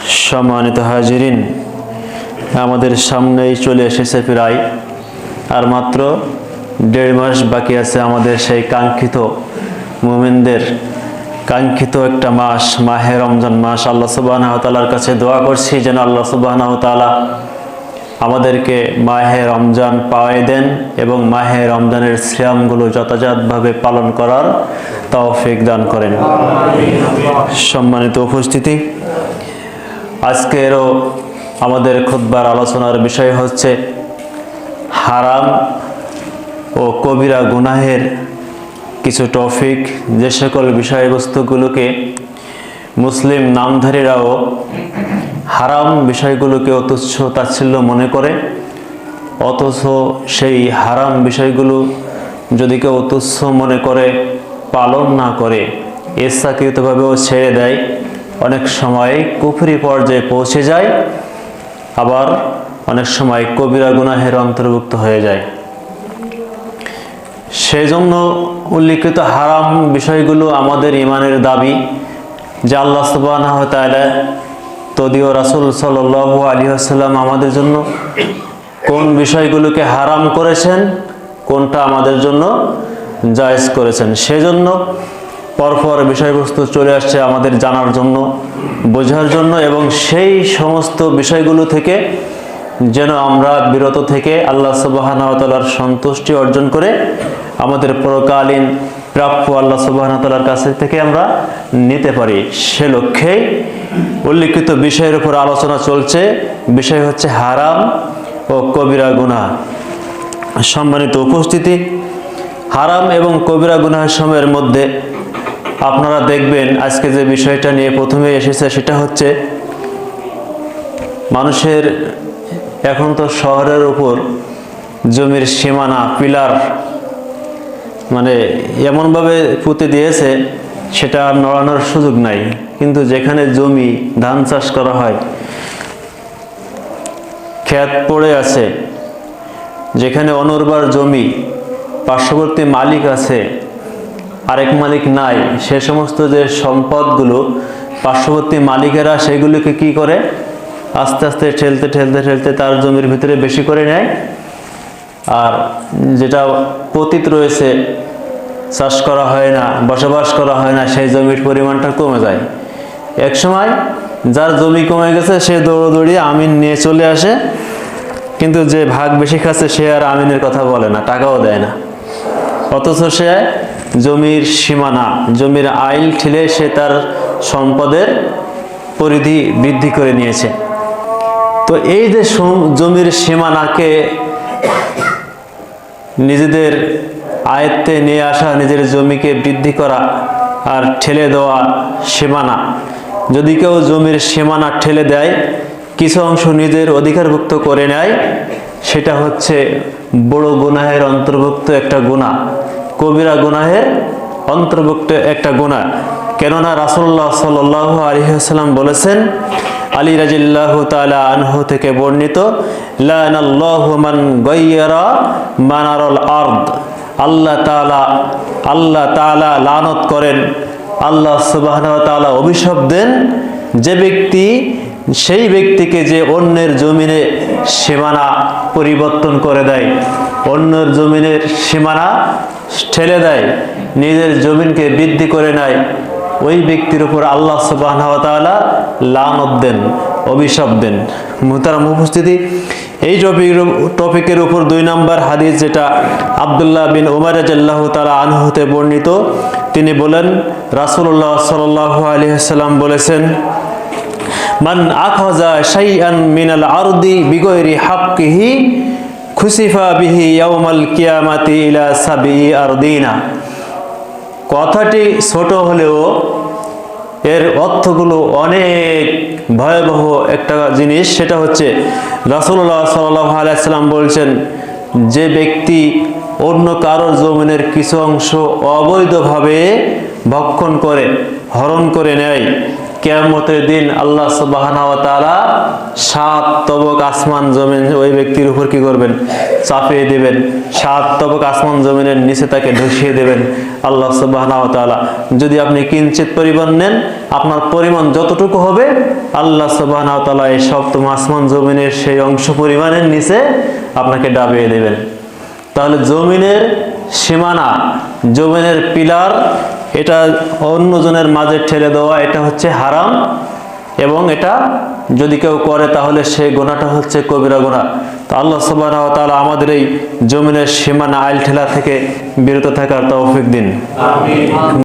সম্মানিত হাজিরিন, আমাদের সামনেই চলে এসেছে প্রায় আর মাত্র 1.5 মাস বাকি আছে আমাদের সেই কাঙ্ক্ষিত মুমিনদের কাঙ্ক্ষিত একটা মাস, মাহে রমজান মাস। আল্লাহ সুবহানাহু ওয়া তাআলার কাছে দোয়া করছি যেন আল্লাহ সুবহানাহু ওয়া তাআলা আমাদেরকে মাহে রমজান পাওয়াই দেন এবং মাহে রমজানের সিয়ামগুলো যথাযথভাবে পালন করার তৌফিক দান করেন। সম্মানিত উপস্থিতি, আজকেরও আমাদের খুতবার আলোচনার বিষয় হচ্ছে হারাম ও কবিরা গুনাহের কিছু টপিক, যে সকল বিষয়বস্তুগুলোকে মুসলিম নামধারীরাও হারাম বিষয়গুলোকে তুচ্ছ তাচ্ছিল্য মনে করে, অথচ সেই হারাম বিষয়গুলো যদি কেউ তুচ্ছ মনে করে পালন না করে ইচ্ছাকৃতভাবেও ছেড়ে দেয়, অনেক সময় কুফরি পর্যায়ে পৌঁছে যায়, আবার অনেক সময় কবিরা গুনাহের অন্তর্ভুক্ত হয়ে যায়। সেই জন্য উল্লিখিত হারাম বিষয়গুলো আমাদের ঈমানের দাবি যে আল্লাহ সুবহানাহু ওয়া তাআলা তদীয় রাসূল সাল্লাল্লাহু আলাইহি ওয়াসাল্লাম আমাদের জন্য কোন বিষয়গুলোকে হারাম করেছেন, কোনটা আমাদের জন্য জায়েজ করেছেন। সেজন্য পরপর বিষয়বস্তু চলে আসছে আমাদের জানার জন্য, বোঝার জন্য, এবং সেই সমস্ত বিষয়গুলো থেকে যেন আমরা বিরত থেকে আল্লাহ সুবহানাহু ওয়া তাআলার সন্তুষ্টি অর্জন করে আমাদের পরকালীন প্রাপ্য আল্লাহ সুবহানাহু ওয়া তাআলার কাছ থেকে আমরা নিতে পারি, সে লক্ষ্যেই উল্লিখিত বিষয়ের উপর আলোচনা চলছে। বিষয় হচ্ছে হারাম ও কবিরা গুনাহ। সম্মানিত উপস্থিতি, হারাম এবং কবিরা গুনাহের সময়ের মধ্যে আপনারা দেখবেন আজকে যে বিষয়টা নিয়ে প্রথমে এসেছে সেটা হচ্ছে মানুষের এখন তো শহরের উপর জমির সীমানা পিলার মানে এমনভাবে পুঁতে দিয়েছে সেটা আর নড়ানোর সুযোগ নাই। কিন্তু যেখানে জমি ধান চাষ করা হয়, ক্ষেত পড়ে আছে, যেখানে অনুর্বর জমি, পার্শ্ববর্তী মালিক আছে, আরেক মালিক নাই, সে সমস্ত যে সম্পদগুলো পার্শ্ববর্তী মালিকেরা সেগুলোকে কি করে আস্তে আস্তে ঠেলতে ঠেলতে ঠেলতে তার জমির ভিতরে বেশি করে নেয়, আর যেটা পতিত রয়েছে, চাষ করা হয় না, বসবাস করা হয় না, সেই জমির পরিমাণটা কমে যায়। এক সময় যার জমি কমে গেছে সে দৌড়দৌড়ি আমিন নিয়ে চলে আসে, কিন্তু যে ভাগ বেশি খাচ্ছে সে আর আমিনের কথা বলে না, টাকাও দেয় না, অথচ সে জমির সীমানা, জমির আইল ঠেলে সে তার সম্পদের পরিধি বৃদ্ধি করে নিয়েছে। তো এই যে জমির সীমানাকে নিজেদের আয়ত্তে নিয়ে আসা, নিজের জমিকে বৃদ্ধি করা আর ঠেলে দেওয়া সীমানা, যদি কেউ জমির সীমানা ঠেলে দেয়, কিছু অংশ নিজের অধিকারভুক্ত করে নেয়, সেটা হচ্ছে বড় গুনাহের অন্তর্ভুক্ত একটা গুনাহ, কবিরা গুনাহের অন্তর্ভুক্ত একটা গুনাহ। কেননা রাসূলুল্লাহ সাল্লাল্লাহু আলাইহি ওয়াসাল্লাম বলেছেন, আলী রাদিয়াল্লাহু তাআলা আনহু থেকে বর্ণিত, লানাল্লাহু মান গায়্যারা মানারাল আরদ, আল্লাহ তাআলা লানত করেন, আল্লাহ সুবহানাহু ওয়া তাআলা অভিশাপ দেন সেই ব্যক্তিকে যে অন্যের জমিনে সীমানা পরিবর্তন করে দেয়, অন্যের জমিনের সীমানা ঠেলে দেয়, নিজের জমিনকে বৃদ্ধি করে নেয়, ওই ব্যক্তির উপর আল্লাহ সুবহানাহু ওয়া তাআলা লানত দেন, অভিশাপ দেন। মুহতারাম উপস্থিতি, এই টপিকের উপর 2 নম্বর হাদিস, যেটা আব্দুল্লাহ বিন উমর রাদিয়াল্লাহু তাআলা আনহু হতে বর্ণিত, তিনি বলেন রাসূলুল্লাহ সাল্লাল্লাহু আলাইহি ওয়াসাল্লাম বলেছেন, মান আখাযা শাইআন মিনাল আরদি বিগয়রি হাক্কিহি খুসিফা বিহি ইয়াউমাল কিয়ামাতি ইলা সাবি আরদিনা। কথাটি ছোট হলেও এর অর্থগুলো অনেক ভয়াবহ একটা জিনিস। সেটা হচ্ছে রাসূলুল্লাহ সাল্লাল্লাহু আলাইহি ওয়াসাল্লাম বলছেন, যে ব্যক্তি অন্য কারোর জমিনের কিছু অংশ অবৈধভাবে ভক্ষণ করে, হরণ করে নেয়, কিয়ামতের দিন আল্লাহ সুবহানাহু ওয়া তাআলা 7 তবক আসমান জমিন ওই ব্যক্তির উপর কি করবেন? চাপিয়ে দিবেন। 7 তবক আসমান জমিনের নিচে তাকে ধসিয়ে দেবেন আল্লাহ সুবহানাহু ওয়া তাআলা। যদি আপনি কিঞ্চিত পরিমাণ নেন, আপনার পরিমাণ যতটুকু হবে আল্লাহ সুবহানাহু ওয়া তাআলা এই সপ্তম আসমান জমিনের সেই অংশ পরিমাণের নিচে আপনাকে ডাবিয়ে দেবেন। তাহলে জমিনের সীমানা, জমিনের পিলার, এটা অন্যজনের মাঝে ঠেলে দেওয়া, এটা হচ্ছে হারাম। এবং এটা যদি কেউ করে তাহলে সেই গুনাহটা হচ্ছে কবিরা গুনাহ। তো আল্লাহ সুবহানাহু ওয়া তাআলা আমাদের এই জমিনের সীমানা আইল ঠেলা থেকে বিরত থাকার তৌফিক দিন। আমিন।